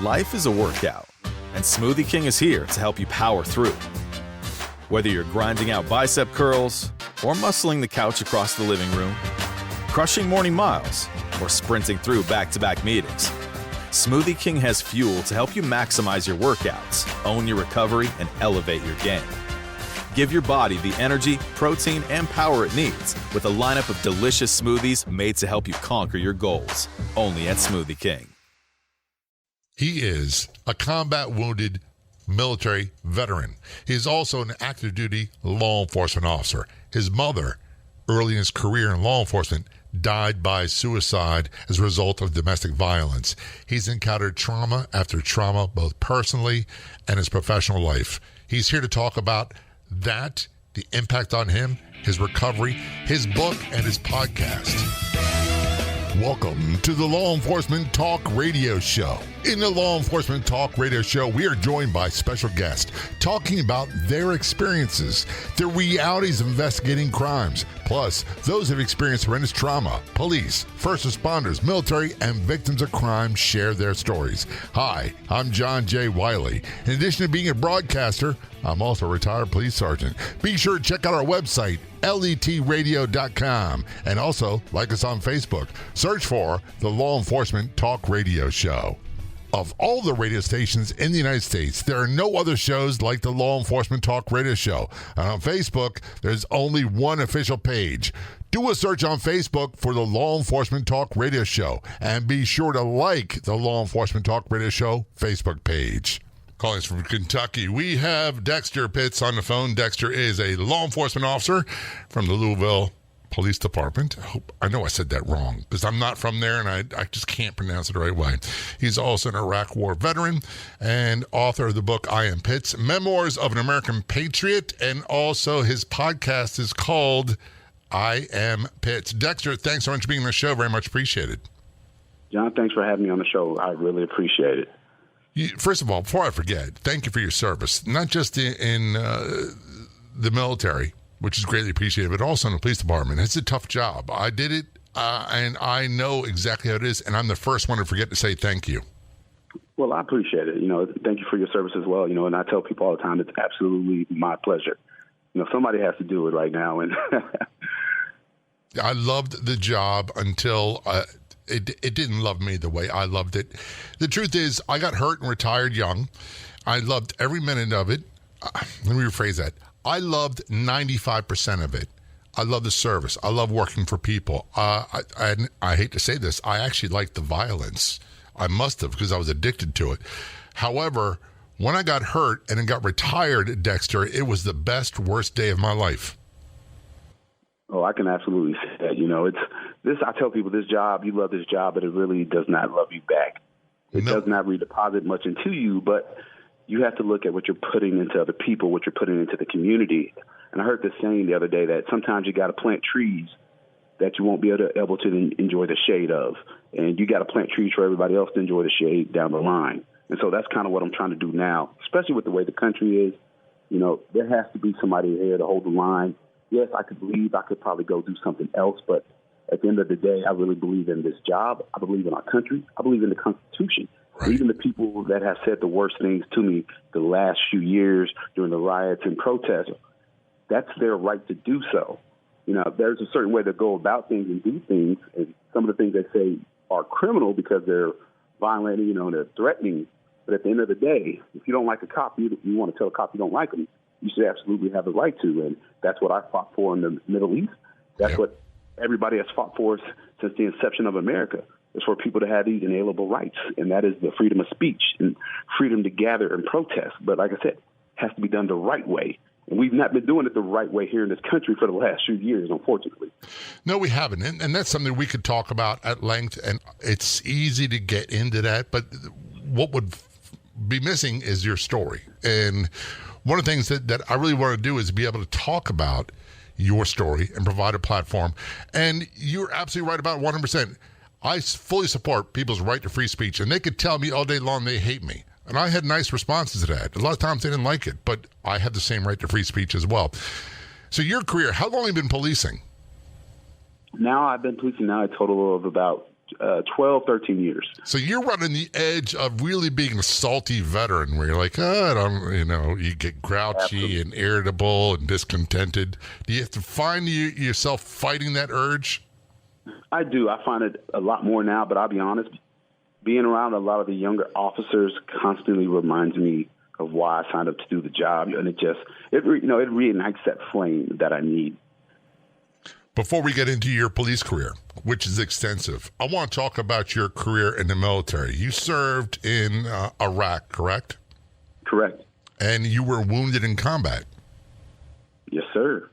Life is a workout, and Smoothie King is here to help you power through. Whether you're grinding out bicep curls or muscling the couch across the living room, crushing morning miles, or sprinting through back-to-back meetings, Smoothie King has fuel to help you maximize your workouts, own your recovery, and elevate your game. Give your body the energy, protein, and power it needs with a lineup of delicious smoothies made to help you conquer your goals. Only at Smoothie King. He is a combat-wounded military veteran. He is also an active-duty law enforcement officer. His mother, early in his career in law enforcement, died by suicide as a result of domestic violence. He's encountered trauma after trauma, both personally and his professional life. He's here to talk about that, the impact on him, his recovery, his book, and his podcast. Welcome to the Law Enforcement Talk Radio Show. In the Law Enforcement Talk Radio Show, we are joined by special guests talking about their experiences, the realities of investigating crimes, plus those who have experienced horrendous trauma. Police, first responders, military, and victims of crime share their stories. Hi, I'm John J. Wiley. In addition to being a broadcaster, I'm also a retired police sergeant. Be sure to check out our website, letradio.com, and also like us on Facebook. Search for the Law Enforcement Talk Radio Show. Of all the radio stations in the United States, there are no other shows like the Law Enforcement Talk Radio Show. And on Facebook, there's only one official page. Do a search on Facebook for the Law Enforcement Talk Radio Show, and be sure to like the Law Enforcement Talk Radio Show Facebook page. Calling us from Kentucky, we have Dexter Pitts on the phone. Dexter is a law enforcement officer from the Louisville Police Department. I know I said that wrong because I'm not from there and I just can't pronounce it the right way. He's also an Iraq War veteran and author of the book I Am Pitts, Memoirs of an American Patriot, and also his podcast is called I Am Pitts. Dexter, thanks so much for being on the show. Very much appreciated. John, thanks for having me on the show. I really appreciate it. First of all, before I forget, thank you for your service, not just in the military, which is greatly appreciated, but also in the police department. It's a tough job. I did it, and I know exactly how it is, and I'm the first one to forget to say thank you. Well, I appreciate it. Thank you for your service as well. And I tell people all the time, it's absolutely my pleasure. Somebody has to do it right now. And I loved the job until it didn't love me the way I loved it. The truth is, I got hurt and retired young. I loved every minute of it. Let me rephrase that. I loved 95% of it. I love the service. I love working for people. I hate to say this. I actually liked the violence. I must have, because I was addicted to it. However, when I got hurt and then got retired, Dexter, it was the best, worst day of my life. Oh, I can absolutely say that. It's this. I tell people this job, you love this job, but it really does not love you back. It does not redeposit much into you, but you have to look at what you're putting into other people, what you're putting into the community. And I heard this saying the other day that sometimes you got to plant trees that you won't be able to enjoy the shade of. And you got to plant trees for everybody else to enjoy the shade down the line. And so that's kind of what I'm trying to do now, especially with the way the country is. There has to be somebody here to hold the line. Yes, I could leave. I could probably go do something else. But at the end of the day, I really believe in this job. I believe in our country. I believe in the Constitution. Right. Even the people that have said the worst things to me the last few years during the riots and protests, that's their right to do so. There's a certain way to go about things and do things. And some of the things they say are criminal because they're violent, and they're threatening. But at the end of the day, if you don't like a cop, you want to tell a cop you don't like him, you should absolutely have the right to. And that's what I fought for in the Middle East. That's what everybody has fought for since the inception of America. Is for people to have these inalienable rights, and that is the freedom of speech and freedom to gather and protest. But like I said, it has to be done the right way. And we've not been doing it the right way here in this country for the last few years, unfortunately. No, we haven't. And that's something we could talk about at length, and it's easy to get into that. But what would be missing is your story. And one of the things that I really want to do is be able to talk about your story and provide a platform. And you're absolutely right about 100%. I fully support people's right to free speech, and they could tell me all day long they hate me. And I had nice responses to that. A lot of times they didn't like it, but I have the same right to free speech as well. So your career, how long have you been policing? Now I've been policing now a total of about 12, 13 years. So you're running the edge of really being a salty veteran where you're like, oh, I don't, you get grouchy Absolutely. and irritable and discontented. Do you have to find yourself fighting that urge? I do. I find it a lot more now, but I'll be honest, being around a lot of the younger officers constantly reminds me of why I signed up to do the job. And it reignites that flame that I need. Before we get into your police career, which is extensive, I want to talk about your career in the military. You served in Iraq, correct? Correct. And you were wounded in combat. Yes, sir.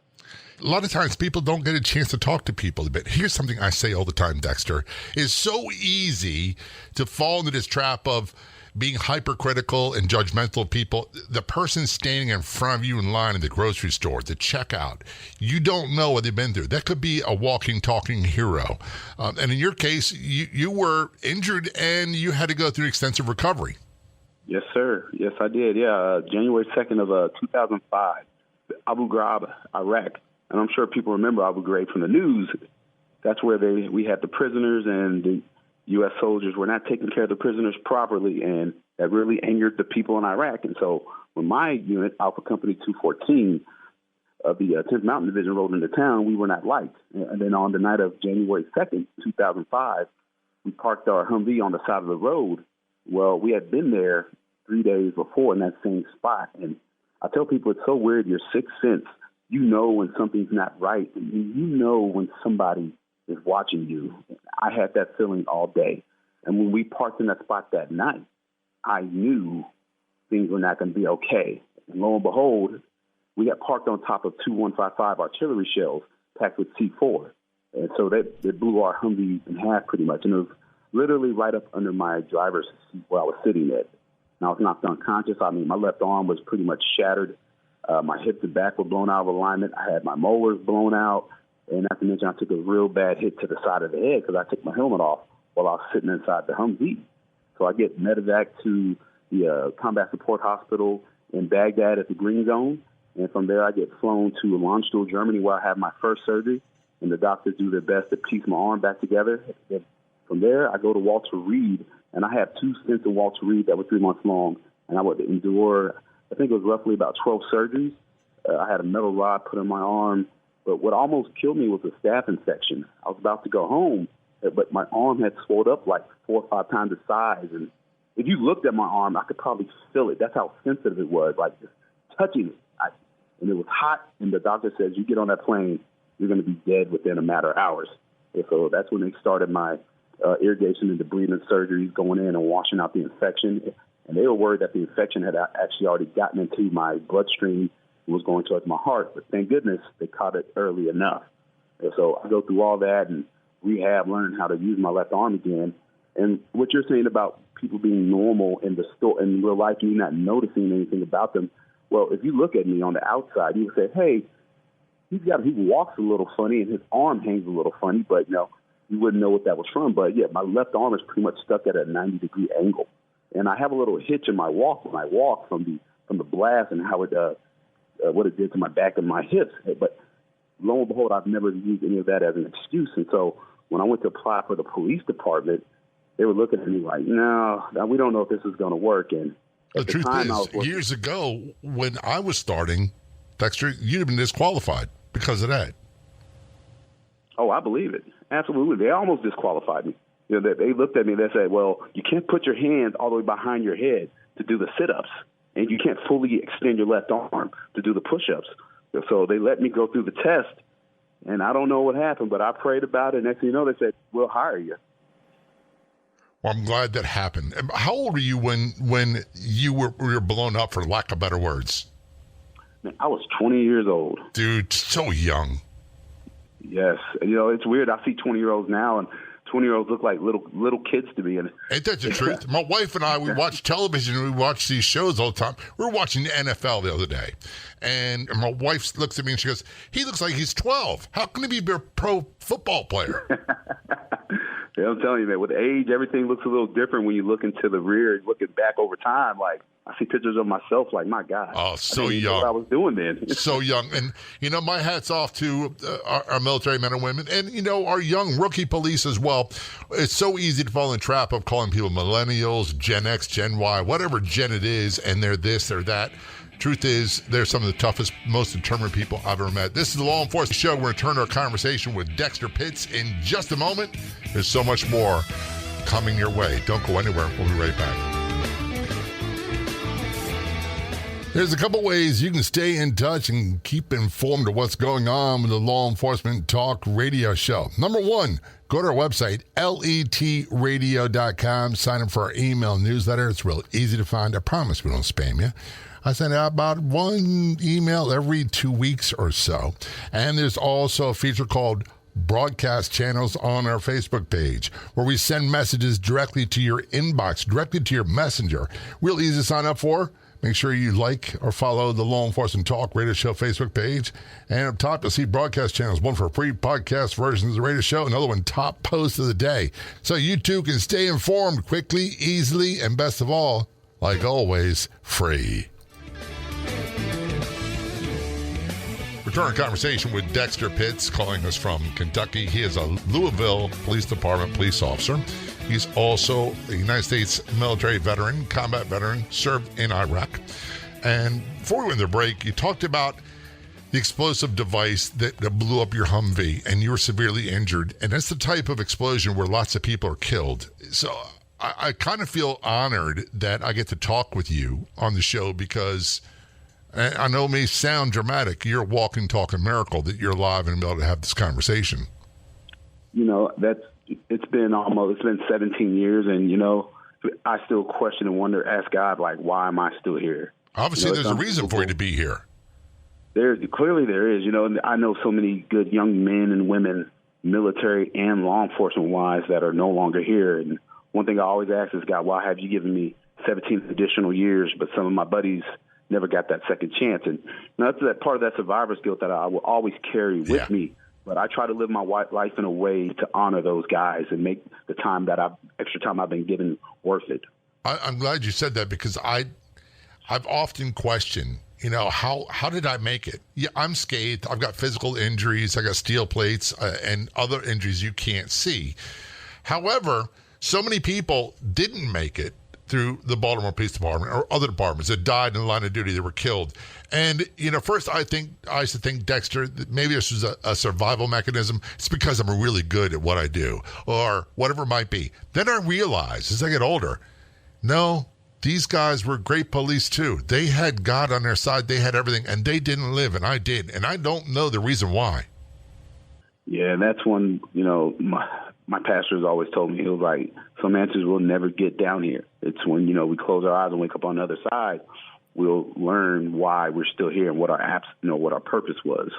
A lot of times people don't get a chance to talk to people a bit. Here's something I say all the time, Dexter. It's so easy to fall into this trap of being hypercritical and judgmental of people. The person standing in front of you in line at the grocery store, the checkout, you don't know what they've been through. That could be a walking, talking hero. And in your case, you were injured and you had to go through extensive recovery. Yes, sir. Yes, I did. Yeah, January 2nd of 2005, Abu Ghraib, Iraq. And I'm sure people remember Abu Ghraib from the news. That's where we had the prisoners, and the U.S. soldiers were not taking care of the prisoners properly, and that really angered the people in Iraq. And so when my unit, Alpha Company 214 of the 10th Mountain Division, rolled into town, we were not liked. And then on the night of January 2nd, 2005, we parked our Humvee on the side of the road. Well, we had been there 3 days before in that same spot. And I tell people it's so weird, your sixth sense, you know when something's not right. You know when somebody is watching you. I had that feeling all day. And when we parked in that spot that night, I knew things were not going to be okay. And lo and behold, we got parked on top of 2155 artillery shells packed with C4. And so that blew our Humvee in half pretty much. And it was literally right up under my driver's seat where I was sitting at. And I was knocked unconscious. I mean, my left arm was pretty much shattered. My hips and back were blown out of alignment. I had my molars blown out. And not to mention, I took a real bad hit to the side of the head because I took my helmet off while I was sitting inside the Humvee. So I get medevac to the Combat Support Hospital in Baghdad at the Green Zone. And from there, I get flown to Landstuhl, Germany, where I have my first surgery. And the doctors do their best to piece my arm back together. And from there, I go to Walter Reed. And I have 2 stints in Walter Reed that were 3 months long. And I would endure, I think it was roughly about 12 surgeries. I had a metal rod put in my arm. But what almost killed me was a staph infection. I was about to go home, but my arm had swelled up like 4 or 5 times the size. And if you looked at my arm, I could probably feel it. That's how sensitive it was, like just touching it. And it was hot, and the doctor says, you get on that plane, you're going to be dead within a matter of hours. And so that's when they started my irrigation and debridement surgeries, going in and washing out the infection. And they were worried that the infection had actually already gotten into my bloodstream and was going towards my heart. But thank goodness they caught it early enough. And so I go through all that and rehab, learning how to use my left arm again. And what you're saying about people being normal in the store in real life, you not noticing anything about them. Well, if you look at me on the outside, you would say, hey, he walks a little funny and his arm hangs a little funny, but you wouldn't know what that was from. But yeah, my left arm is pretty much stuck at a 90-degree angle. And I have a little hitch in my walk when I walk from the blast and how it what it did to my back and my hips. But lo and behold, I've never used any of that as an excuse. And so when I went to apply for the police department, they were looking at me like, no, we don't know if this is going to work. And the truth is, years ago, when I was starting, Dexter, you'd have been disqualified because of that. Oh, I believe it. Absolutely. They almost disqualified me. They looked at me and they said, well, you can't put your hands all the way behind your head to do the sit-ups, and you can't fully extend your left arm to do the push-ups. So they let me go through the test, and I don't know what happened, but I prayed about it. Next thing you know, they said, we'll hire you. Well, I'm glad that happened. How old were you when you were blown up, for lack of better words? Man, I was 20 years old. Dude, so young. Yes. It's weird. I see 20-year-olds now, and 20-year-olds look like little kids to me. And ain't that the truth? My wife and I, we watch television and we watch these shows all the time. We were watching the NFL the other day, and my wife looks at me and she goes, he looks like he's 12. How can he be a pro football player? Yeah, I'm telling you, man, with age, everything looks a little different when you look into the rear, looking back over time. Like, I see pictures of myself like, my God. Oh, so I didn't even know young. what I was doing then. So young. And, my hat's off to our military men and women and, our young rookie police as well. It's so easy to fall in the trap of calling people millennials, Gen X, Gen Y, whatever gen it is, and they're this, they're that. Truth is, they're some of the toughest, most determined people I've ever met. This is the Law Enforcement Show. We're going to turn our conversation with Dexter Pitts in just a moment. There's so much more coming your way. Don't go anywhere. We'll be right back. There's a couple ways you can stay in touch and keep informed of what's going on with the Law Enforcement Talk radio show. Number one, go to our website, letradio.com. Sign up for our email newsletter. It's real easy to find. I promise we don't spam you. I send out about one email every 2 weeks or so. And there's also a feature called Broadcast Channels on our Facebook page, where we send messages directly to your inbox, directly to your messenger. Real easy to sign up for. Make sure you like or follow the Law Enforcement Talk Radio Show Facebook page. And up top, you'll see broadcast channels, one for free podcast versions of the radio show, another one, top post of the day. So you too can stay informed quickly, easily, and best of all, like always, free. Return our conversation with Dexter Pitts, calling us from Kentucky. He is a Louisville Police Department police officer. He's also a United States military veteran, combat veteran, served in Iraq. And before we went to the break, you talked about the explosive device that blew up your Humvee, and you were severely injured. And that's the type of explosion where lots of people are killed. So I kind of feel honored that I get to talk with you on the show because I know it may sound dramatic. You're a walking, talking miracle that you're alive and able to have this conversation. It's been 17 years, and I still question and wonder, ask God, like, why am I still here? Obviously, there's a reason for you to be here. Clearly there is. I know so many good young men and women, military and law enforcement wise, that are no longer here. And one thing I always ask is, God, why have you given me 17 additional years, but some of my buddies never got that second chance? And that's that part of that survivor's guilt that I will always carry with me. But I try to live my life in a way to honor those guys and make the extra time I've been given worth it. I'm glad you said that because I've often questioned, how did I make it? Yeah, I'm scathed. I've got physical injuries. I got steel plates and other injuries you can't see. However, so many people didn't make it through the Baltimore Police Department or other departments that died in the line of duty, that were killed. And, first I used to think, Dexter, that maybe this was a survival mechanism. It's because I'm really good at what I do or whatever it might be. Then I realized as I get older, no, these guys were great police too. They had God on their side. They had everything, and they didn't live, and I did. And I don't know the reason why. Yeah, and that's when, my pastor has always told me, he was like, some answers will never get down here. It's when, we close our eyes and wake up on the other side, we'll learn why we're still here and what what our purpose was.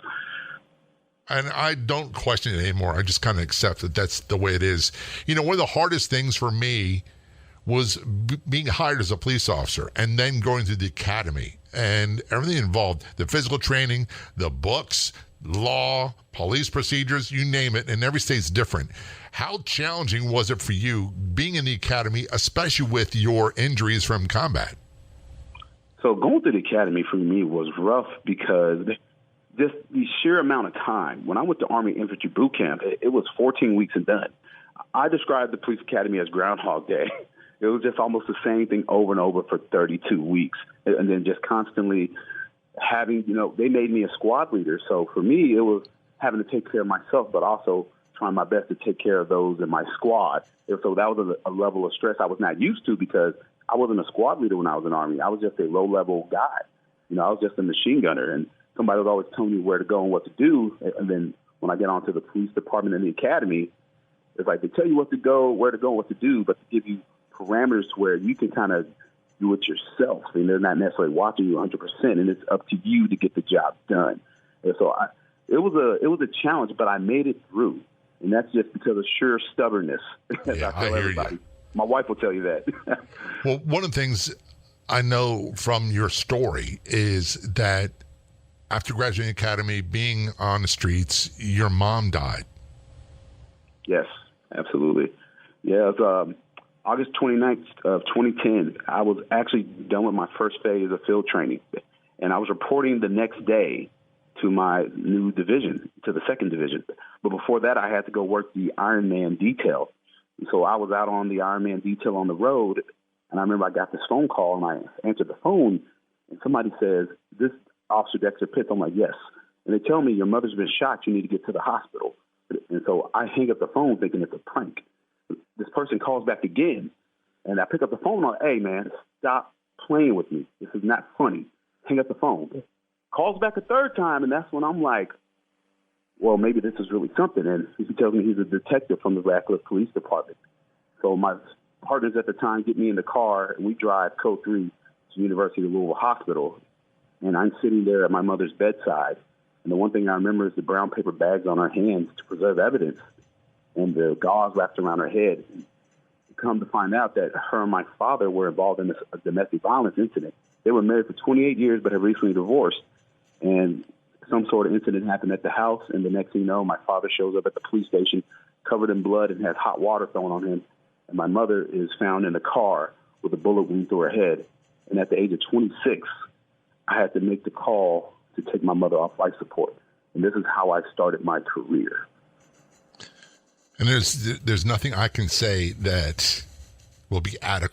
And I don't question it anymore. I just kind of accept that that's the way it is. One of the hardest things for me was being hired as a police officer and then going through the academy and everything involved, the physical training, the books, law, police procedures, you name it, and every state's different. How challenging was it for you being in the academy, especially with your injuries from combat? So going through the academy for me was rough because just the sheer amount of time. When I went to Army Infantry Boot Camp, it was 14 weeks and done. I described the police academy as Groundhog Day. It was just almost the same thing over and over for 32 weeks. And then just constantly having, they made me a squad leader. So for me, it was having to take care of myself, but also trying my best to take care of those in my squad. And so that was a level of stress I was not used to because I wasn't a squad leader when I was in the Army. I was just a low-level guy. I was just a machine gunner, and somebody was always telling me where to go and what to do. And then when I get onto the police department and the academy, it's like they tell you what to go, where to go, and what to do, but to give you parameters to where you can kind of do it yourself. I mean, they're not necessarily watching you 100%, and it's up to you to get the job done. And so it was a challenge, but I made it through, and that's just because of sheer stubbornness. Yeah, I hear you. My wife will tell you that. Well, one of the things I know from your story is that after graduating academy, being on the streets, your mom died. Yes, absolutely. Yeah, August 29th of 2010, I was actually done with my first phase of field training, and I was reporting the next day to my new division, to the 2nd Division. But before that, I had to go work the Ironman detail. And so I was out on the Ironman detail on the road, and I remember I got this phone call, and I answered the phone, and somebody says, "This Officer Dexter Pitts?" I'm like, "Yes." And they tell me, "Your mother's been shot. You need to get to the hospital." And so I hang up the phone thinking it's a prank. This person calls back again, and I pick up the phone on, "Hey, man, stop playing with me. This is not funny." Hang up the phone. Calls back a third time, and that's when I'm like, well, maybe this is really something. And he tells me he's a detective from the Louisville Police Department. So my partners at the time get me in the car, and we drive Code 3 to the University of Louisville Hospital. And I'm sitting there at my mother's bedside. And the one thing I remember is the brown paper bags on her hands to preserve evidence and the gauze wrapped around her head. Come to find out that her and my father were involved in a domestic violence incident. They were married for 28 years but have recently divorced. And some sort of incident happened at the house, and the next thing you know, my father shows up at the police station covered in blood and has hot water thrown on him. And my mother is found in the car with a bullet wound through her head. And at the age of 26, I had to make the call to take my mother off life support. And this is how I started my career. And there's nothing I can say that will be an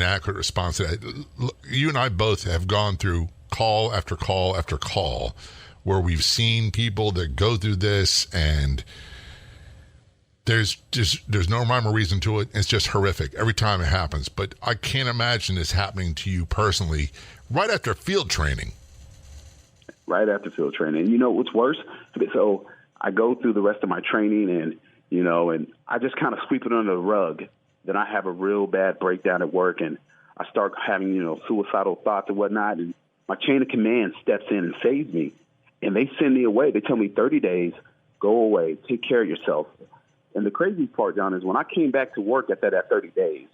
adequate response to that. You and I both have gone through call after call after call where we've seen people that go through this, and there's no rhyme or reason to it. It's just horrific every time it happens. But I can't imagine this happening to you personally right after field training. Right after field training. And you know what's worse? So I go through the rest of my training, and I just kind of sweep it under the rug. Then I have a real bad breakdown at work, and I start having, suicidal thoughts and whatnot. And my chain of command steps in and saves me. And they send me away. They tell me 30 days, go away, take care of yourself. And the crazy part, John, is when I came back to work after that 30 days,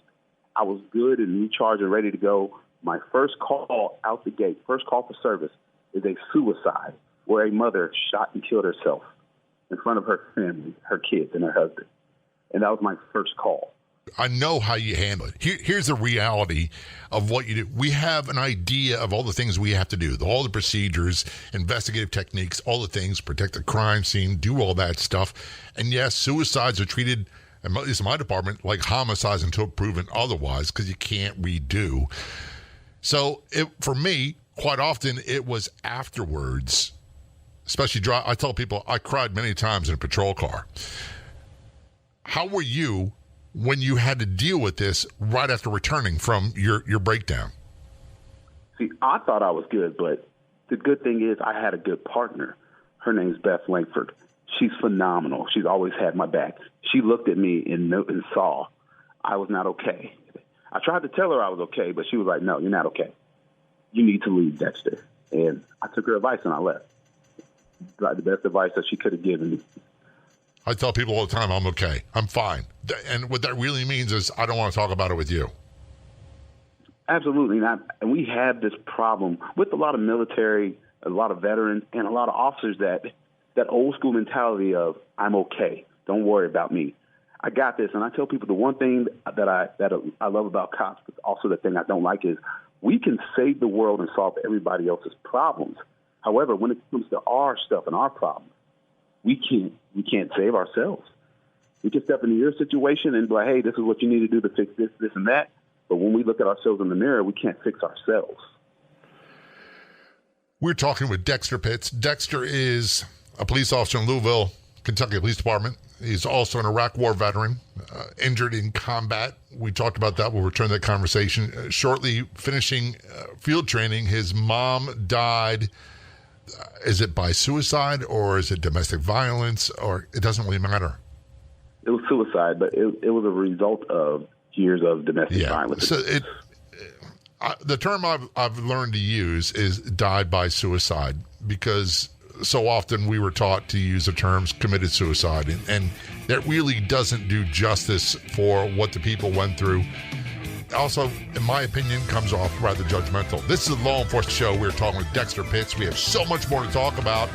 I was good and recharged and ready to go. My first call out the gate, first call for service, is a suicide where a mother shot and killed herself in front of her family, her kids, and her husband. And that was my first call. I know how you handle it. Here's the reality of what you do. We have an idea of all the things we have to do, all the procedures, investigative techniques, all the things, protect the crime scene, do all that stuff. And yes, suicides are treated, at least in my department, like homicides until proven otherwise, because you can't redo. So for me, quite often it was afterwards, especially I tell people I cried many times in a patrol car. How were you when you had to deal with this right after returning from your breakdown? See, I thought I was good, but the good thing is I had a good partner. Her name's Beth Langford. She's phenomenal. She's always had my back. She looked at me and saw I was not okay. I tried to tell her I was okay, but she was like, "No, you're not okay. You need to leave, Dexter." And I took her advice and I left. Like the best advice that she could have given me. I tell people all the time, I'm okay. I'm fine. And what that really means is I don't want to talk about it with you. Absolutely not. And we have this problem with a lot of military, a lot of veterans, and a lot of officers that old school mentality of, I'm okay. Don't worry about me. I got this. And I tell people the one thing that I love about cops, but also the thing I don't like is we can save the world and solve everybody else's problems. However, when it comes to our stuff and our problems, we can't save ourselves. We can step into your situation and be like, hey, this is what you need to do to fix this, this, and that. But when we look at ourselves in the mirror, we can't fix ourselves. We're talking with Dexter Pitts. Dexter is a police officer in Louisville, Kentucky Police Department. He's also an Iraq War veteran, injured in combat. We talked about that. We'll return to that conversation shortly. Finishing field training, his mom died. Is it by suicide or is it domestic violence, or it doesn't really matter? It was suicide, but it was a result of years of domestic violence. So the term I've learned to use is died by suicide, because so often we were taught to use the terms committed suicide, and that really doesn't do justice for what the people went through. Also, in my opinion, comes off rather judgmental. This is a law enforcement show. We're talking with Dexter Pitts. We have so much more to talk about.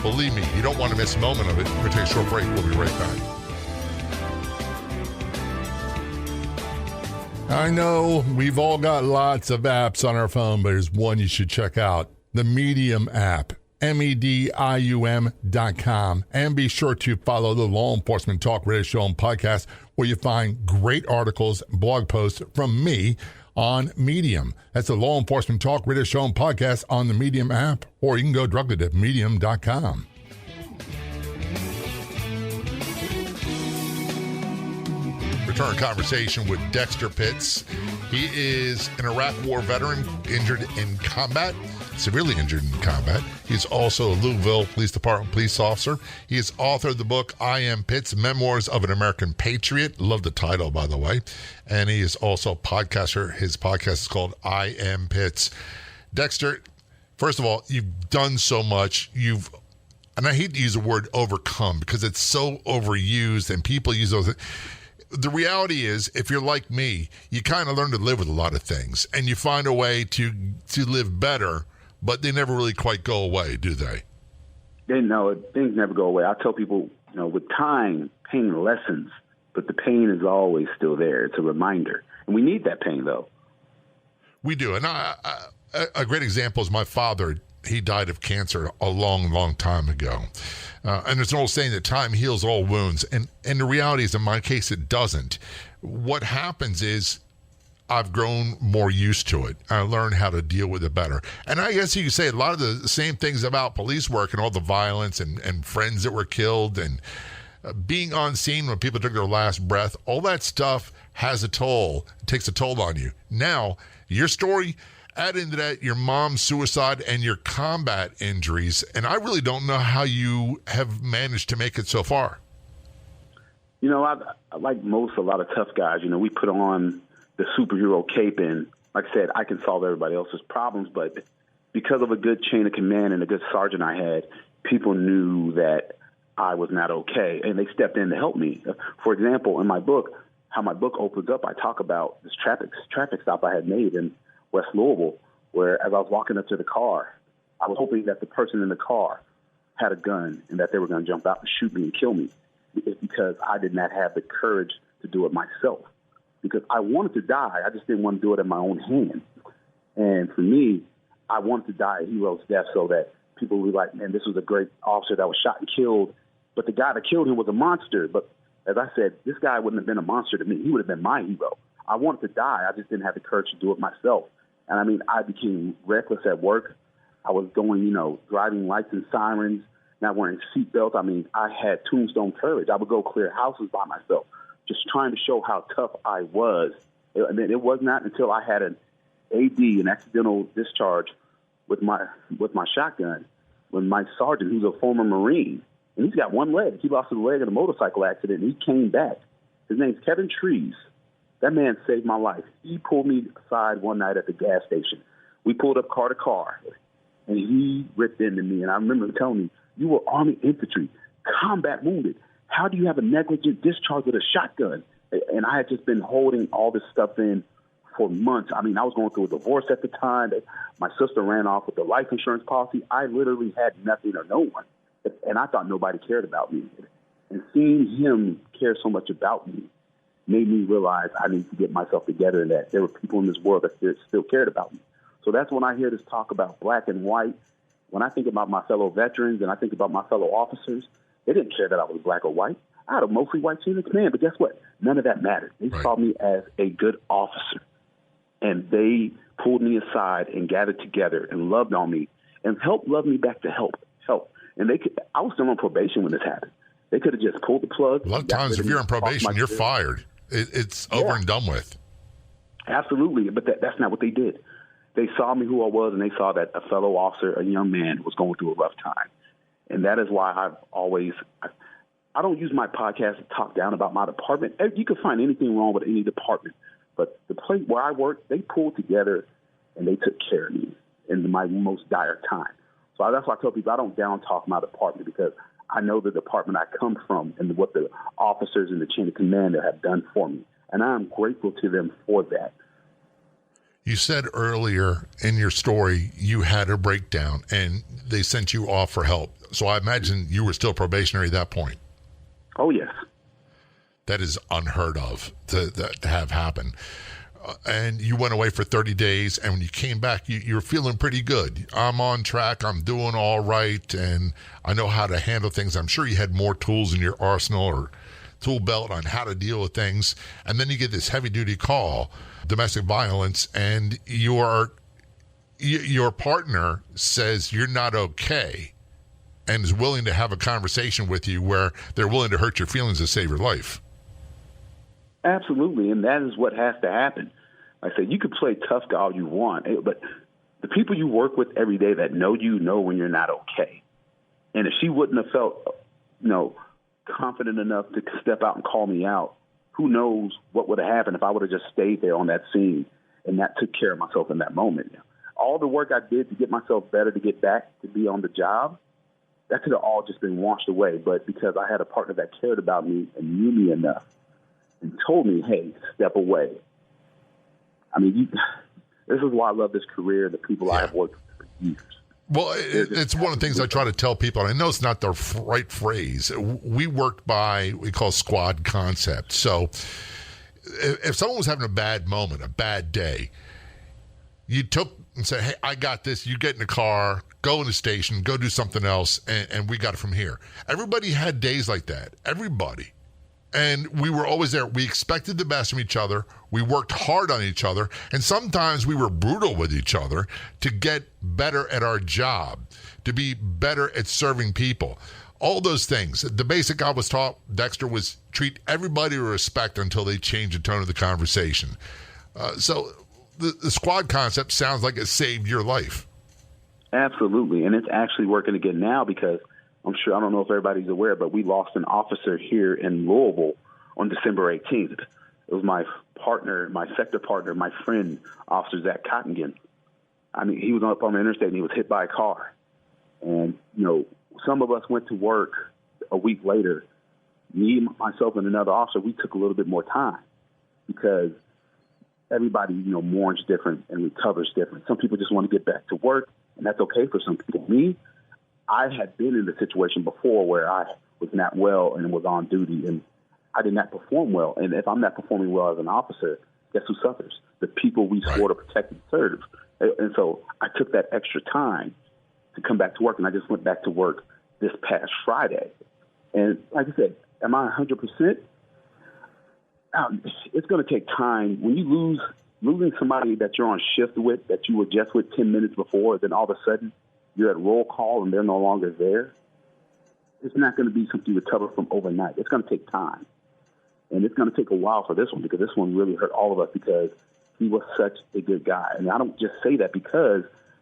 Believe me, you don't want to miss a moment of it. We're going to take a short break. We'll be right back. I know we've all got lots of apps on our phone, but there's one you should check out, the Medium app, medium.com. And be sure to follow the Law Enforcement Talk Radio Show and podcast, where you find great articles and blog posts from me on Medium. That's the Law Enforcement Talk Radio Show and podcast on the Medium app, or you can go directly to medium.com. Return conversation with Dexter Pitts. He is an Iraq War veteran, injured in combat, severely injured in combat. He's also a Louisville Police Department police officer. He has authored the book, I Am Pitts, Memoirs of an American Patriot. Love the title, by the way. And he is also a podcaster. His podcast is called I Am Pitts. Dexter, first of all, you've done so much. And I hate to use the word overcome because it's so overused and people use those. The reality is, if you're like me, you kind of learn to live with a lot of things, and you find a way to live better, but they never really quite go away, do they? Things never go away. I tell people, with time, pain lessens, but the pain is always still there. It's a reminder. And we need that pain, though. We do. And a great example is my father. He died of cancer a long, long time ago. And there's an old saying that time heals all wounds. And the reality is, in my case, it doesn't. What happens is I've grown more used to it. I learned how to deal with it better. And I guess you could say a lot of the same things about police work and all the violence and friends that were killed and being on scene when people took their last breath. All that stuff has a toll. It takes a toll on you. Now, your story, add into that your mom's suicide and your combat injuries, and I really don't know how you have managed to make it so far. I like a lot of tough guys, we put on the superhero cape, and like I said, I can solve everybody else's problems, but because of a good chain of command and a good sergeant I had, people knew that I was not okay, and they stepped in to help me. For example, in my book, how my book opens up, I talk about this traffic stop I had made in West Louisville, where as I was walking up to the car, I was hoping that the person in the car had a gun and that they were going to jump out and shoot me and kill me. It's because I did not have the courage to do it myself. Because I wanted to die, I just didn't want to do it in my own hand. And for me, I wanted to die a hero's death so that people would be like, man, this was a great officer that was shot and killed, but the guy that killed him was a monster. But as I said, this guy wouldn't have been a monster to me. He would have been my hero. I wanted to die. I just didn't have the courage to do it myself. And I became reckless at work. I was going, driving lights and sirens, not wearing seatbelts. I had tombstone courage. I would go clear houses by myself, just trying to show how tough I was. It was not until I had an AD, an accidental discharge, with my shotgun, when my sergeant, who's a former Marine, and he's got one leg. He lost his leg in a motorcycle accident, and he came back. His name's Kevin Trees. That man saved my life. He pulled me aside one night at the gas station. We pulled up car to car, and he ripped into me. And I remember him telling me, you were Army infantry, combat wounded. How do you have a negligent discharge with a shotgun? And I had just been holding all this stuff in for months. I was going through a divorce at the time. My sister ran off with the life insurance policy. I literally had nothing or no one. And I thought nobody cared about me. And seeing him care so much about me made me realize I need to get myself together and that there were people in this world that still cared about me. So that's when I hear this talk about black and white. When I think about my fellow veterans and I think about my fellow officers, they didn't care that I was black or white. I had a mostly white chain of command, but guess what? None of that mattered. They saw me as a good officer, and they pulled me aside and gathered together and loved on me and helped love me back to help. And I was still on probation when this happened. They could have just pulled the plug. A lot of times if you're on probation, you're fired. It's over and done with. Absolutely, but that's not what they did. They saw me who I was, and they saw that a fellow officer, a young man, was going through a rough time. And that is why I don't use my podcast to talk down about my department. You can find anything wrong with any department, but the place where I work, they pulled together and they took care of me in my most dire time. So that's why I tell people I don't down talk my department, because I know the department I come from and what the officers in the chain of command have done for me. And I'm grateful to them for that. You said earlier in your story you had a breakdown and they sent you off for help. So I imagine you were still probationary at that point. Oh, yes. That is unheard of to have happen. and you went away for 30 days, and when you came back, you're feeling pretty good. I'm on track. I'm doing all right, and I know how to handle things. I'm sure you had more tools in your arsenal or tool belt on how to deal with things. And then you get this heavy-duty call, domestic violence, and your partner says you're not okay and is willing to have a conversation with you where they're willing to hurt your feelings to save your life. Absolutely, and that is what has to happen. Like I said, you can play tough guy all you want, but the people you work with every day that know you know when you're not okay. And if she wouldn't have felt, confident enough to step out and call me out, who knows what would have happened if I would have just stayed there on that scene and not took care of myself in that moment. All the work I did to get myself better, to get back to be on the job, that could have all just been washed away. But because I had a partner that cared about me and knew me enough and told me, hey, step away. I mean, this is why I love this career, the people I have worked with for years. Well, it's one of the things I try to tell people, and I know it's not the right phrase. We worked by what we call squad concept. So if someone was having a bad moment, a bad day, you took and said, hey, I got this. You get in the car, go in the station, go do something else, and we got it from here. Everybody had days like that. Everybody. And we were always there. We expected the best from each other. We worked hard on each other. And sometimes we were brutal with each other to get better at our job, to be better at serving people. All those things. The basic I was taught, Dexter, was treat everybody with respect until they change the tone of the conversation. So the squad concept sounds like it saved your life. Absolutely. And it's actually working again now because I'm sure, I don't know if everybody's aware, but we lost an officer here in Louisville on December 18th. It was my partner, my sector partner, my friend, Officer Zach Cottingham. I mean, he was up on the interstate and he was hit by a car. And, some of us went to work a week later. Me, myself, and another officer, we took a little bit more time because everybody, mourns different and recovers different. Some people just want to get back to work, and that's okay for some people. Me, I had been in the situation before where I was not well and was on duty, and I did not perform well. And if I'm not performing well as an officer, guess who suffers? The people we swore to protect and serve. And so I took that extra time to come back to work, and I just went back to work this past Friday. And like I said, am I 100%? It's going to take time. When you losing somebody that you're on shift with, that you were just with 10 minutes before, then all of a sudden you're at roll call and they're no longer there, it's not going to be something you recover from overnight. It's going to take time. And it's going to take a while for this one because this one really hurt all of us because he was such a good guy. And I don't just say that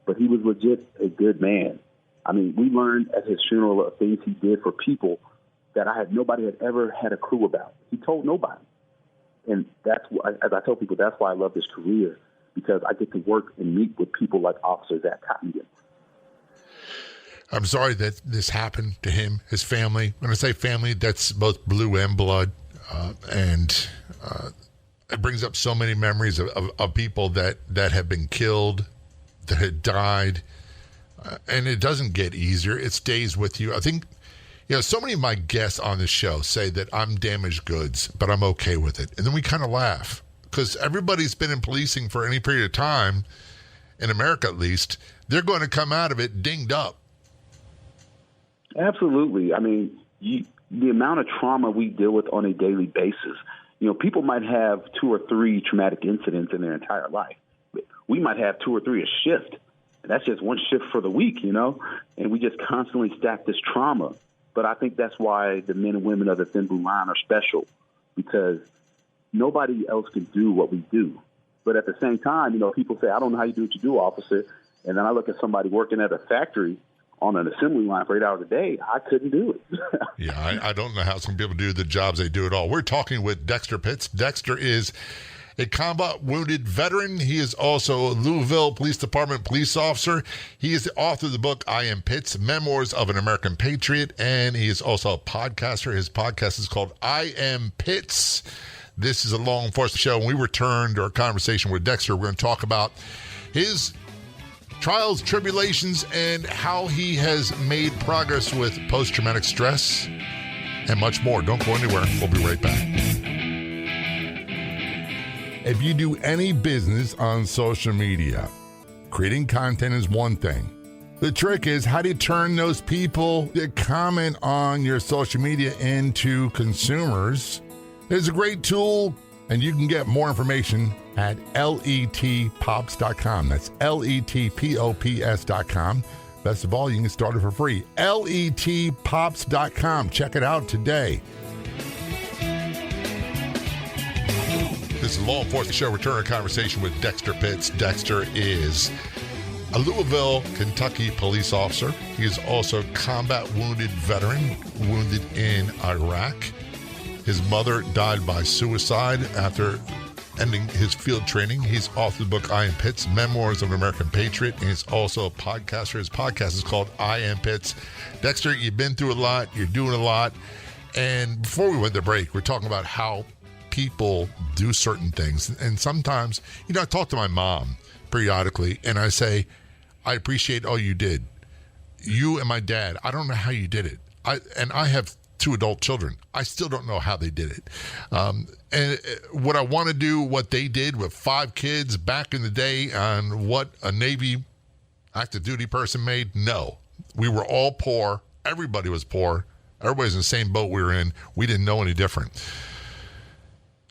but he was legit a good man. I mean, we learned at his funeral of things he did for people that nobody had ever had a clue about. He told nobody. And that's why, as I tell people, that's why I love this career, because I get to work and meet with people like Officer Zach Cottingham. I'm sorry that this happened to him, his family. When I say family, that's both blue and blood. And it brings up so many memories of people that have been killed, that had died. And it doesn't get easier. It stays with you. I think, so many of my guests on the show say that I'm damaged goods, but I'm okay with it. And then we kind of laugh because everybody's been in policing for any period of time, in America at least. They're going to come out of it dinged up. Absolutely. I mean, the amount of trauma we deal with on a daily basis, people might have 2 or 3 traumatic incidents in their entire life. We might have 2 or 3 a shift. And that's just one shift for the week, and we just constantly stack this trauma. But I think that's why the men and women of the Thin Blue Line are special, because nobody else can do what we do. But at the same time, people say, I don't know how you do what you do, officer. And then I look at somebody working at a factory on an assembly line for 8 hours a day. I couldn't do it. Yeah, I don't know how some people do the jobs they do at all. We're talking with Dexter Pitts. Dexter is a combat wounded veteran. He is also a Louisville Police Department police officer. He is the author of the book, I Am Pitts, Memoirs of an American Patriot, and he is also a podcaster. His podcast is called I Am Pitts. This is a law enforcement show. When we return to our conversation with Dexter, we're going to talk about his trials, tribulations, and how he has made progress with post-traumatic stress and much more. Don't go anywhere. We'll be right back. If you do any business on social media, creating content is one thing. The trick is, how do you turn those people that comment on your social media into consumers? There's a great tool, and you can get more information at letpops.com. That's letpops.com. Best of all, you can get started for free. letpops.com. Check it out today. This is Law Enforcement Show. Return a conversation with Dexter Pitts. Dexter is a Louisville, Kentucky police officer. He is also a combat wounded veteran, wounded in Iraq. His mother died by suicide after ending his field training. He's authored the book I Am Pitts, Memoirs of an American Patriot, and he's also a podcaster. His podcast is called I Am Pitts. Dexter, you've been through a lot. You're doing a lot. And before we went to break, we're talking about how people do certain things. And sometimes, I talk to my mom periodically, and I say, I appreciate all you did. You and my dad, I don't know how you did it. I have 2 adult children. I still don't know how they did it. And would I want to do what they did with 5 kids back in the day on what a Navy active duty person made? No. We were all poor. Everybody was poor. Everybody's in the same boat we were in. We didn't know any different.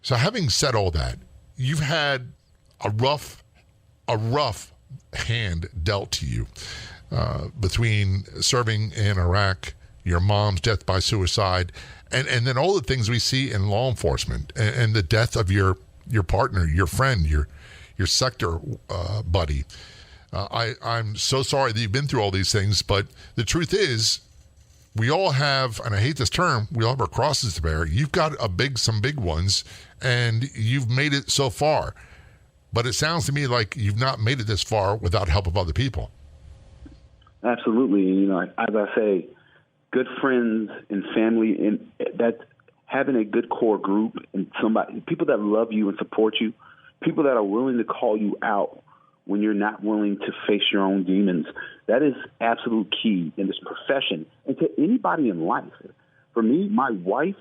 So having said all that, you've had a rough hand dealt to you between serving in Iraq, your mom's death by suicide, and then all the things we see in law enforcement, and the death of your partner, your friend, your sector buddy. I'm so sorry that you've been through all these things, but the truth is, we all have, and I hate this term, we all have our crosses to bear. You've got some big ones, and you've made it so far. But it sounds to me like you've not made it this far without help of other people. Absolutely. As I say, good friends and family, and that having a good core group and people that love you and support you, people that are willing to call you out when you're not willing to face your own demons. That is absolute key in this profession and to anybody in life. For me, my wife,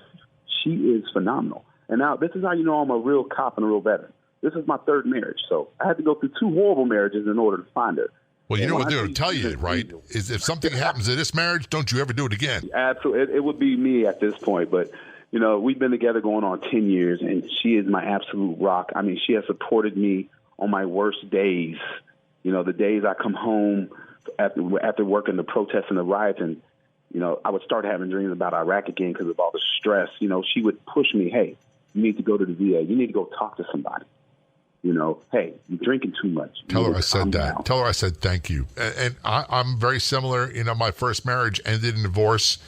she is phenomenal. And now this is how you know I'm a real cop and a real veteran. This is my 3rd marriage, so I had to go through 2 horrible marriages in order to find her. Well, you know what they're going to tell you, right, is if something happens to this marriage, don't you ever do it again. Absolutely. It would be me at this point, but we've been together going on 10 years, and she is my absolute rock. I mean, she has supported me on my worst days. The days I come home after working the protests and the riots, and I would start having dreams about Iraq again because of all the stress. She would push me, hey, you need to go to the VA. You need to go talk to somebody. Hey, you're drinking too much. Tell her I said that. Tell her I said thank you. And I'm very similar. My first marriage ended in divorce.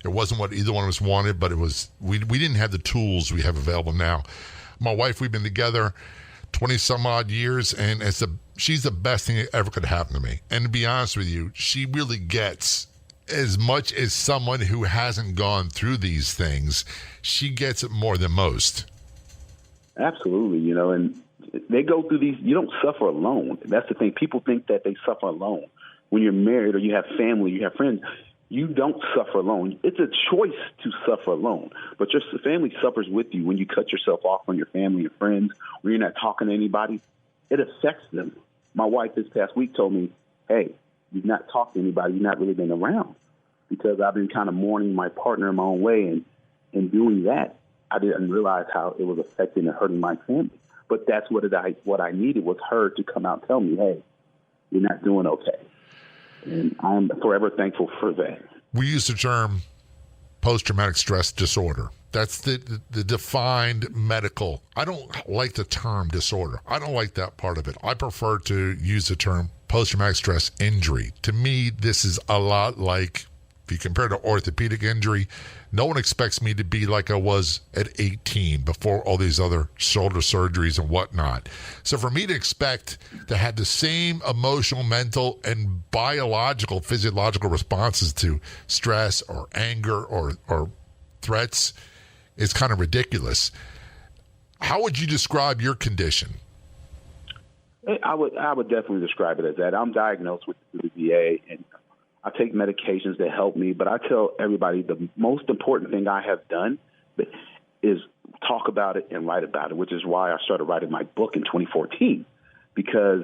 It wasn't what either one of us wanted, but it was. We didn't have the tools we have available now. My wife, we've been together 20 some odd years, and she's the best thing that ever could happen to me. And to be honest with you, she really gets as much as someone who hasn't gone through these things. She gets it more than most. Absolutely, and they go through these. You don't suffer alone. That's the thing. People think that they suffer alone. When you're married or you have family, you have friends, you don't suffer alone. It's a choice to suffer alone. But your family suffers with you when you cut yourself off from your family and friends, when you're not talking to anybody. It affects them. My wife this past week told me, hey, you've not talked to anybody. You've not really been around, because I've been kind of mourning my partner in my own way. And in doing that, I didn't realize how it was affecting and hurting my family. But that's what I needed was her to come out and tell me, hey, you're not doing okay. And I'm forever thankful for that. We use the term post-traumatic stress disorder. That's the defined medical. I don't like the term disorder. I don't like that part of it. I prefer to use the term post-traumatic stress injury. To me, this is a lot like, if you compare to orthopedic injury, no one expects me to be like I was at 18 before all these other shoulder surgeries and whatnot. So for me to expect to have the same emotional, mental, and biological, physiological responses to stress or anger or threats is kind of ridiculous. How would you describe your condition? I would definitely describe it as that. I'm diagnosed with the VA, and I take medications that help me, but I tell everybody the most important thing I have done is talk about it and write about it, which is why I started writing my book in 2014, because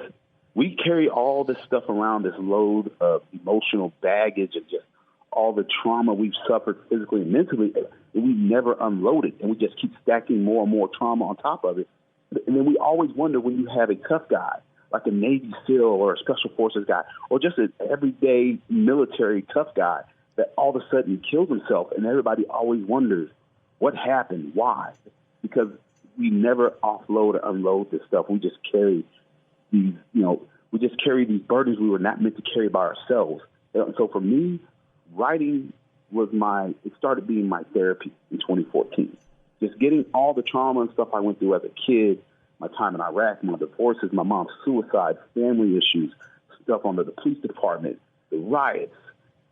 we carry all this stuff around, this load of emotional baggage and just all the trauma we've suffered physically and mentally, and we never unload it, and we just keep stacking more and more trauma on top of it. And then we always wonder when you have a tough guy, like a Navy SEAL or a Special Forces guy, or just an everyday military tough guy that all of a sudden kills himself, and everybody always wonders what happened, why? Because we never offload or unload this stuff. We just carry these, we just carry these burdens we were not meant to carry by ourselves. And so for me, writing it started being my therapy in 2014. Just getting all the trauma and stuff I went through as a kid, my time in Iraq, my divorces, my mom's suicide, family issues, stuff under the police department, the riots,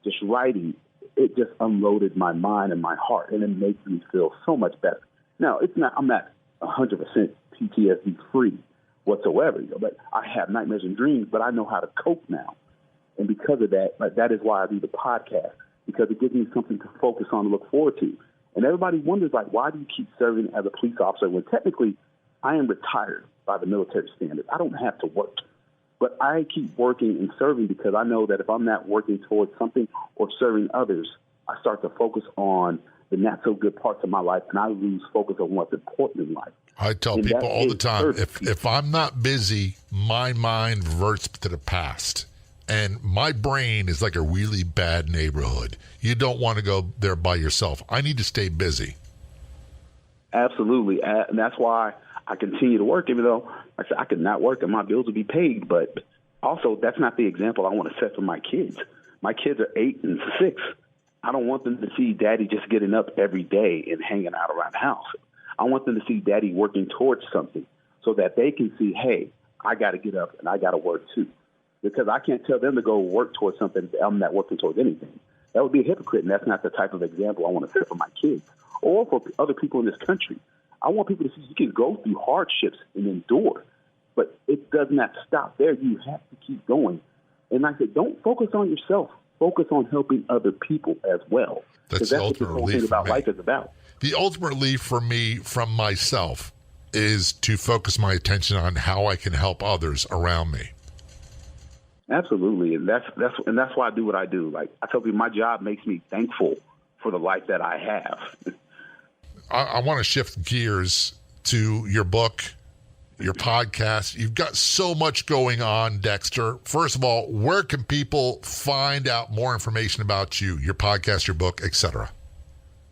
just writing, it just unloaded my mind and my heart, and it makes me feel so much better. Now, I'm not 100% PTSD free whatsoever, but I have nightmares and dreams, but I know how to cope now. And because of that, that is why I do the podcast, because it gives me something to focus on and look forward to. And everybody wonders, why do you keep serving as a police officer when technically I am retired by the military standards? I don't have to work. But I keep working and serving because I know that if I'm not working towards something or serving others, I start to focus on the not-so-good parts of my life, and I lose focus on what's important in life. I tell people all the time, if I'm not busy, my mind reverts to the past. And my brain is like a really bad neighborhood. You don't want to go there by yourself. I need to stay busy. Absolutely. And that's why I continue to work, even though I said I could not work and my bills would be paid. But also, that's not the example I want to set for my kids. My kids are 8 and 6. I don't want them to see daddy just getting up every day and hanging out around the house. I want them to see daddy working towards something so that they can see, hey, I got to get up and I got to work too. Because I can't tell them to go work towards something if I'm not working towards anything. That would be a hypocrite, and that's not the type of example I want to set for my kids or for other people in this country. I want people to see you can go through hardships and endure, but it does not stop there. You have to keep going. And I said, don't focus on yourself. Focus on helping other people as well. That's the what the whole thing about life is about. The ultimate relief for me from myself is to focus my attention on how I can help others around me. Absolutely, and that's why I do what I do. Like I tell people, my job makes me thankful for the life that I have. I want to shift gears to your book, your podcast. You've got so much going on, Dexter. First of all, where can people find out more information about you, your podcast, your book, etc.?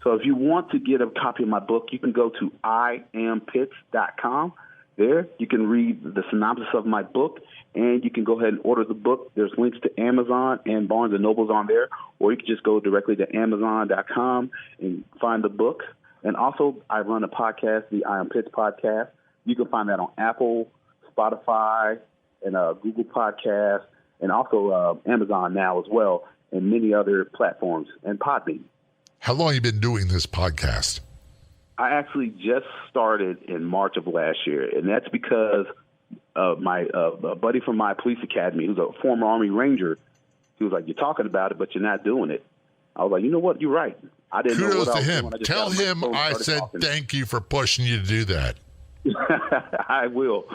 So if you want to get a copy of my book, you can go to iampits.com. There, you can read the synopsis of my book, and you can go ahead and order the book. There's links to Amazon and Barnes & Nobles on there, or you can just go directly to Amazon.com and find the book. And also, I run a podcast, the I Am Pitts podcast. You can find that on Apple, Spotify, and Google Podcasts, and also Amazon now as well, and many other platforms, and Podbean. How long have you been doing this podcast? I actually just started in March of last year, and that's because my a buddy from my police academy, who's a former Army Ranger, he was like, "You're talking about it, but you're not doing it." I was like, "You know what? You're right. I didn't know what I was doing. Tell him I said thank you for pushing you to do that." I will.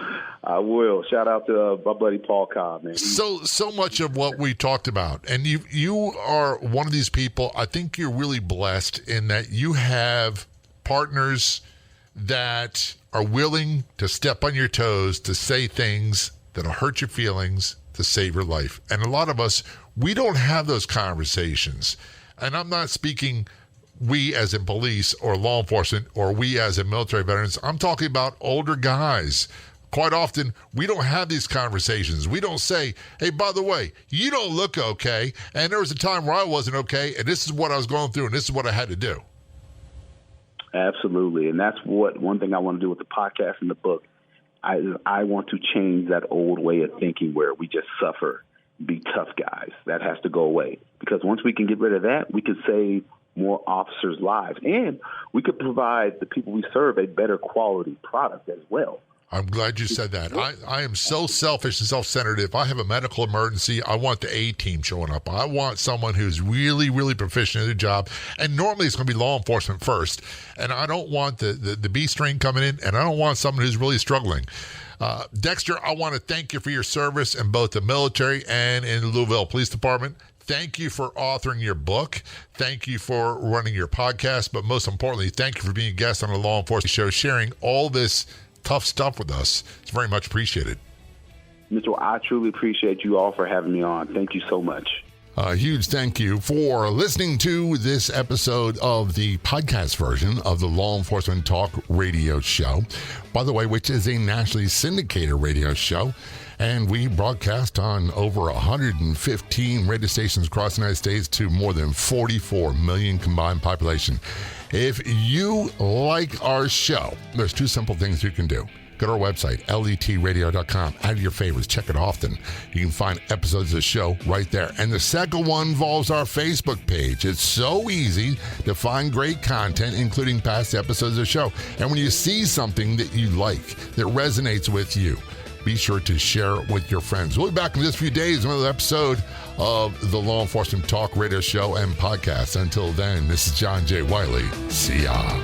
Shout out to my buddy Paul Cobb, man. So much of what we talked about, and you are one of these people. I think you're really blessed in that you have partners that are willing to step on your toes, to say things that'll hurt your feelings, to save your life. And a lot of us, we don't have those conversations. And I'm not speaking we as in police or law enforcement or we as in military veterans. I'm talking about older guys. Quite often, we don't have these conversations. We don't say, hey, by the way, you don't look okay. And there was a time where I wasn't okay, and this is what I was going through, and this is what I had to do. Absolutely. And that's one thing I want to do with the podcast and the book. I want to change that old way of thinking where we just suffer, be tough guys. That has to go away. Because once we can get rid of that, we can save more officers' lives. And we could provide the people we serve a better quality product as well. I'm glad you said that. I am so selfish and self-centered. If I have a medical emergency, I want the A-team showing up. I want someone who's really, really proficient at their job. And normally it's going to be law enforcement first. And I don't want the B string coming in, and I don't want someone who's really struggling. Dexter, I want to thank you for your service in both the military and in the Louisville Police Department. Thank you for authoring your book. Thank you for running your podcast. But most importantly, thank you for being a guest on the Law Enforcement Show, sharing all this tough stuff with us. It's very much appreciated. Mitchell, I truly appreciate you all for having me on. Thank you so much. A huge thank you for listening to this episode of the podcast version of the Law Enforcement Talk radio show, by the way, which is a nationally syndicated radio show. And we broadcast on over 115 radio stations across the United States to more than 44 million combined population. If you like our show, there's two simple things you can do. Go to our website, letradio.com. Add your favorites. Check it often. You can find episodes of the show right there. And the second one involves our Facebook page. It's so easy to find great content, including past episodes of the show. And when you see something that you like, that resonates with you, be sure to share it with your friends. We'll be back in just a few days with another episode of the Law Enforcement Talk radio show and podcast. Until then, this is John J. Wiley. See ya.